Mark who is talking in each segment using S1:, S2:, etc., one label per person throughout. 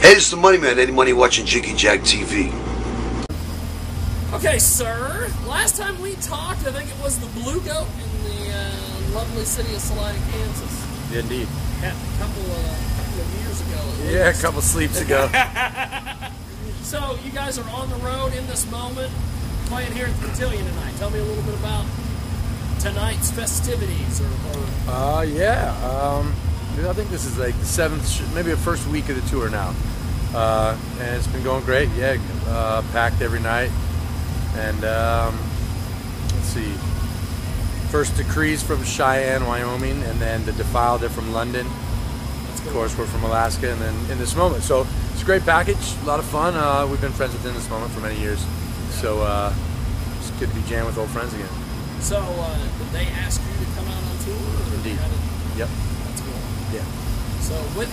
S1: Hey, this is the Money Man. Eddie Money watching Jiggy Jag TV.
S2: Okay, sir. Last time we talked, I think it was the Blue Goat in the lovely city of Wichita, Kansas.
S3: Yeah, indeed.
S2: Yeah, a couple of years ago.
S3: Yeah, a couple sleeps ago.
S2: So you guys are on the road in this moment, playing here at the Cotillion tonight. Tell me a little bit about tonight's festivities,
S3: I think this is like the 7th, maybe the first week of the tour now, and it's been going great. Yeah, packed every night, and let's see. First Decrees from Cheyenne, Wyoming, and then the Defiled are from London. Of course, we're from Alaska, and then in this moment. So it's a great package, a lot of fun. We've been friends with In This Moment for many years, so it's good to be jamming with old friends again.
S2: So did they ask you to come out on tour?
S3: Indeed. Yep.
S2: That's cool.
S3: Yeah.
S2: So with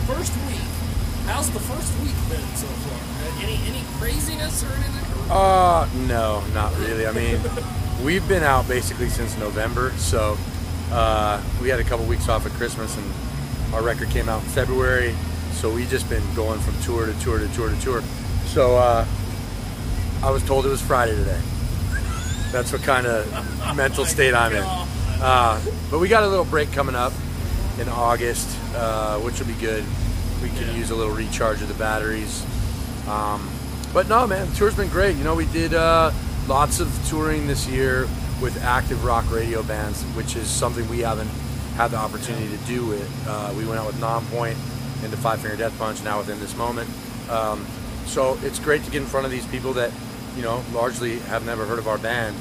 S2: first week, how's the first week been so far? Any craziness or anything?
S3: No, not really. I mean, we've been out basically since November, so we had a couple weeks off at Christmas, and our record came out in February, so we've just been going from tour to tour to tour to tour. So I was told it was Friday today. That's what kind of mental state I'm in. But we got a little break coming up in August, which will be good. We can use a little recharge of the batteries. But no, man, the tour's been great. You know, we did lots of touring this year with active rock radio bands, which is something we haven't had the opportunity to do. We went out with Non-Point into Five Finger Death Punch, now with In This Moment. So it's great to get in front of these people that, you know, largely have never heard of our band,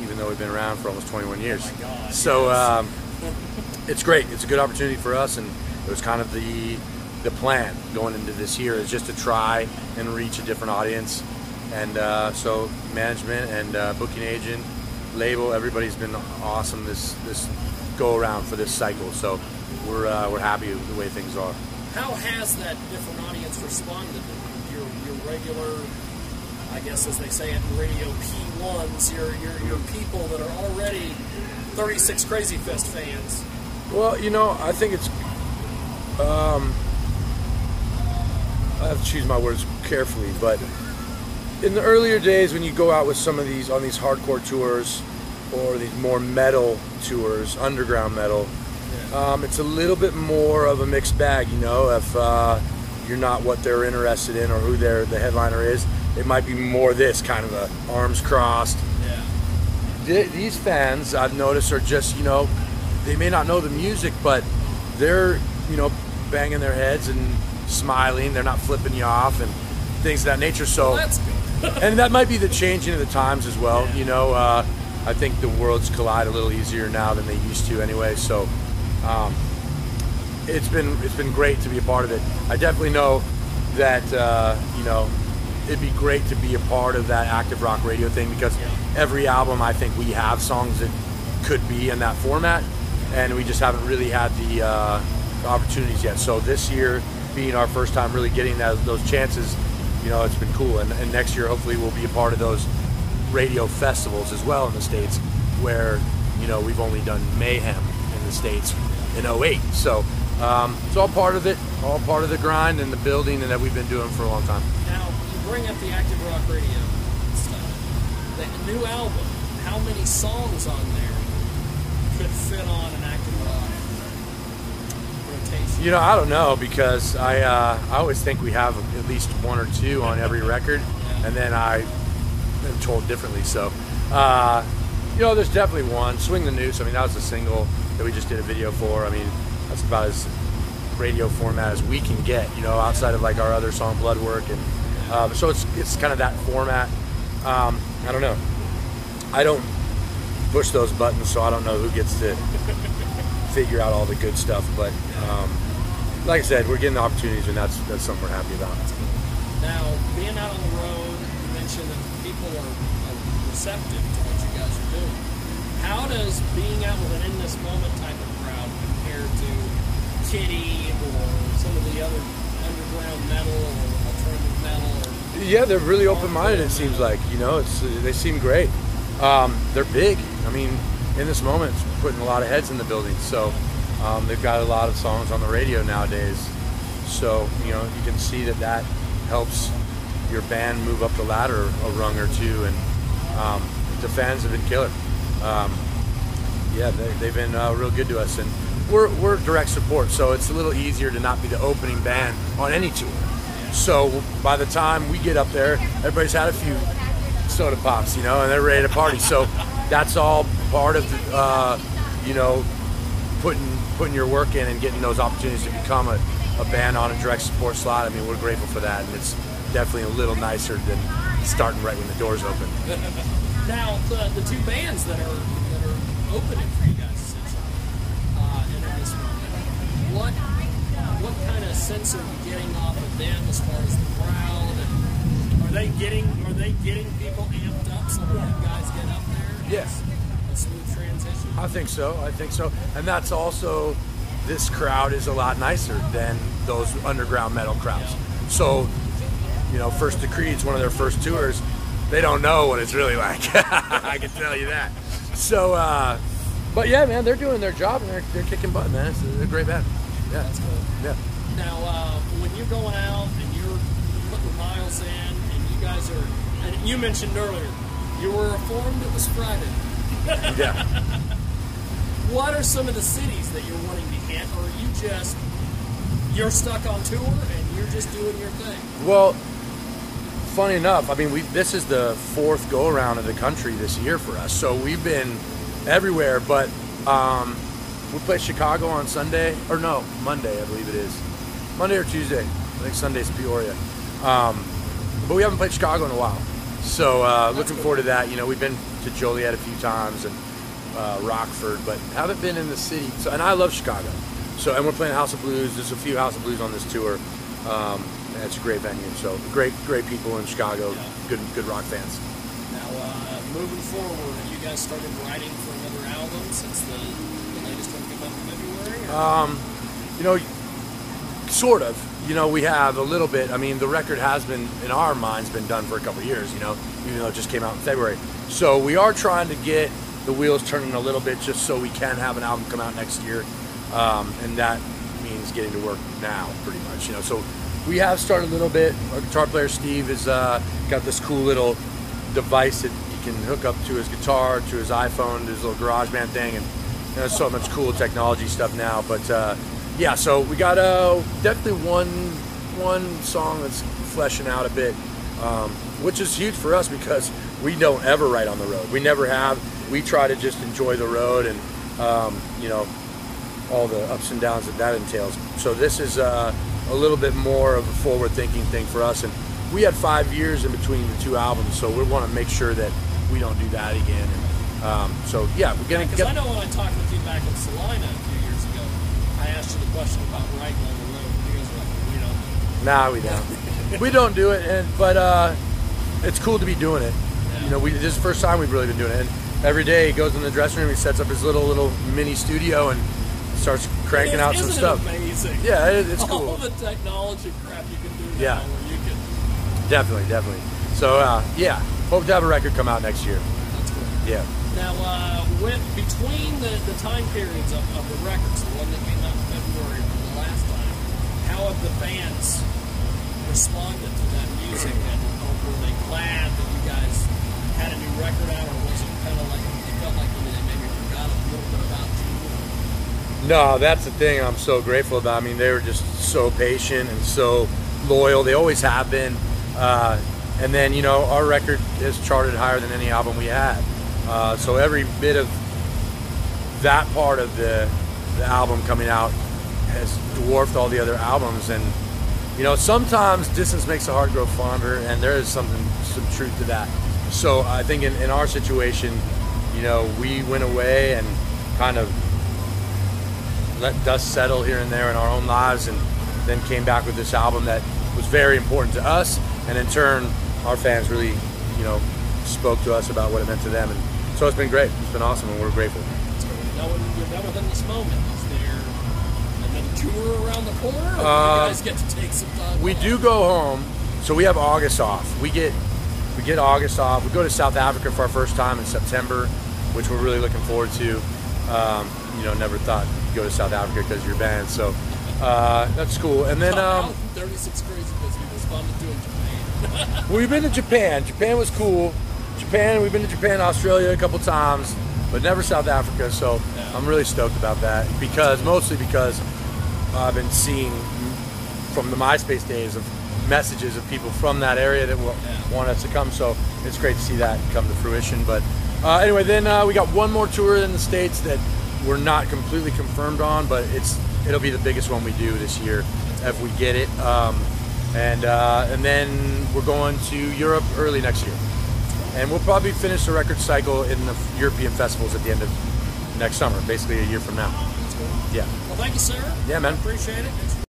S3: even though we've been around for almost 21 years.
S2: Oh my God,
S3: so
S2: yes.
S3: It's great. It's a good opportunity for us, and it was kind of the plan going into this year, is just to try and reach a different audience. And so management and booking agent, label, everybody's been awesome this go around for this cycle. So we're happy with the way things are.
S2: How has that different audience responded? Your regular, I guess as they say it in radio, P1s, your people that are already 36 Crazy Fest fans?
S3: Well, you know, I think it's I have to choose my words carefully, but in the earlier days when you go out with some of these on these hardcore tours or these more metal tours, underground metal, it's a little bit more of a mixed bag, you know. If you're not what they're interested in or who the headliner is, it might be more this kind of a arms crossed. Yeah. These fans, I've noticed, are just, you know, they may not know the music, but they're, you know, banging their heads and smiling. They're not flipping you off and things of that nature. So,
S2: well, that's good.
S3: And that might be the changing of the times as well. Yeah. You know, I think the worlds collide a little easier now than they used to anyway. So, it's been great to be a part of it. I definitely know that you know, it'd be great to be a part of that active rock radio thing, because every album I think we have songs that could be in that format, and we just haven't really had the opportunities yet. So this year being our first time really getting those chances, you know, it's been cool. And next year hopefully we'll be a part of those radio festivals as well in the States, where, you know, we've only done Mayhem in the States in 2008. So it's all part of it, all part of the grind and the building, and that we've been doing for a long time.
S2: Now, you bring up the active rock radio stuff. The new album, how many songs on there could fit on an active rock rotation?
S3: You know, I don't know, because I always think we have at least one or two on every record, and then I am told differently. So, you know, there's definitely one. Swing the Noose, I mean, that was a single that we just did a video for. I mean, that's about as radio format as we can get, you know, outside of like our other song Bloodwork. And so it's kind of that format. I don't know. I don't push those buttons, so I don't know who gets to figure out all the good stuff. But like I said, we're getting the opportunities, and that's something we're happy about.
S2: Now, being out on the road, you mentioned that people are receptive to what you guys are doing. How does being out with an In This Moment type of crowd compare to Kitty or some of the other underground metal or alternative metal?
S3: Yeah, they're really open-minded, it seems like. You know, they seem great. They're big. I mean, In This Moment, it's putting a lot of heads in the building. So they've got a lot of songs on the radio nowadays. So you know, you can see that helps your band move up the ladder a rung or two, and the fans have been killer. Yeah, they've been real good to us, and we're direct support, so it's a little easier to not be the opening band on any tour. So by the time we get up there, everybody's had a few soda pops, you know, and they're ready to party. So that's all part of the, you know, putting your work in and getting those opportunities to become a band on a direct support slot. I mean, we're grateful for that, and it's definitely a little nicer than starting right when the doors open.
S2: Now, the two bands that are opening for you guys, essentially, and in this moment, what kind of sense are you getting off of them as far as the crowd? And are they getting people amped up so when you guys get up there?
S3: Yes.
S2: A smooth transition.
S3: I think so, and that's also, this crowd is a lot nicer than those underground metal crowds.
S2: Yeah.
S3: So, you know, First Decree, it's one of their first tours. They don't know what it's really like. I can tell you that. So, but yeah, man, they're doing their job and they're kicking butt, man. They're a great band. Yeah.
S2: That's cool.
S3: Yeah.
S2: Now, when you're going out and you're putting miles in, and you guys are, and you mentioned earlier, you were informed it was Friday.
S3: Yeah.
S2: What are some of the cities that you're wanting to hit, or are you're stuck on tour and you're just doing your thing?
S3: Well, funny enough, I mean, this is the fourth go around of the country this year for us, so we've been everywhere. But we play Chicago on Sunday, or no, Monday, I believe it is, Monday or Tuesday. I think Sunday's Peoria, but we haven't played Chicago in a while, so looking forward to that. You know, we've been to Joliet a few times and Rockford, but haven't been in the city. So, and I love Chicago. So, and we're playing House of Blues. There's a few House of Blues on this tour. And it's a great venue. So, great people in Chicago. Yeah. Good rock fans.
S2: Now, moving forward, have you guys started writing for another album since the latest one came out in February?
S3: You know, sort of. You know, we have a little bit. I mean, the record has been, in our minds, been done for a couple of years. You know, even though it just came out in February. So we are trying to get the wheels turning a little bit, just so we can have an album come out next year, and that means getting to work now, pretty much. You know, so we have started a little bit. Our guitar player Steve has got this cool little device that he can hook up to his guitar, to his iPhone, to his little GarageBand thing, and there's so much cool technology stuff now. But yeah, so we got definitely one song that's fleshing out a bit, which is huge for us because we don't ever write on the road. We never have. We try to just enjoy the road and, you know, all the ups and downs that entails. So this is a little bit more of a forward-thinking thing for us. And we had 5 years in between the two albums, so we want to make sure that we don't do that again. And, so, yeah, we're going to
S2: get... Because I know when I talked with you back in Salina a few years ago, I asked you the question about writing on the road. You guys were like, we don't.
S3: Nah, we don't. We don't do it, but it's cool to be doing it. Yeah. You know, this is the first time we've really been doing it. And every day he goes in the dressing room, he sets up his little mini studio and starts cranking out some stuff.
S2: Amazing.
S3: Yeah, it's cool.
S2: All the technology crap you can do now.
S3: Yeah.
S2: Where you can...
S3: Definitely. So yeah, hope to have a record come out next year.
S2: That's cool.
S3: Yeah.
S2: Now, between the time periods of the records, the one that came out in February from the last time, how have the fans responded to that music? And were they glad that you guys had a new record out, or was it kind of like you felt like they maybe forgot a little bit about you?
S3: No, that's the thing I'm so grateful about. I mean, they were just so patient and so loyal. They always have been. And then, you know, our record is charted higher than any album we had. So every bit of that part of the album coming out has dwarfed all the other albums. And, you know, sometimes distance makes the heart grow fonder, and there is some truth to that. So I think in our situation, you know, we went away and kind of let dust settle here and there in our own lives, and then came back with this album that was very important to us, and in turn our fans really, you know, spoke to us about what it meant to them, and so it's been great. It's been awesome, and we're grateful.
S2: Now, when you're done within this moment, is there another tour around the corner, or do you guys get to take some time
S3: we
S2: off?
S3: do go home, so we have August off. We get August off. We go to South Africa for our first time in September, which we're really looking forward to. You know, never thought you'd go to South Africa because of your band. So That's cool. And then
S2: 36 crazy because we responded to in Japan.
S3: we've been to Japan. Japan was cool. We've been to Japan, Australia a couple times, but never South Africa. So I'm really stoked about that mostly because I've been seeing from the MySpace days of messages of people from that area that want us to come. So it's great to see that come to fruition. But anyway, then we got one more tour in the States that we're not completely confirmed on, but it'll be the biggest one we do this year if we get it. And then we're going to Europe early next year. And we'll probably finish the record cycle in the European festivals at the end of next summer, basically a year from now.
S2: That's cool.
S3: Yeah.
S2: Well, thank you, sir.
S3: Yeah, man.
S2: Appreciate it. It's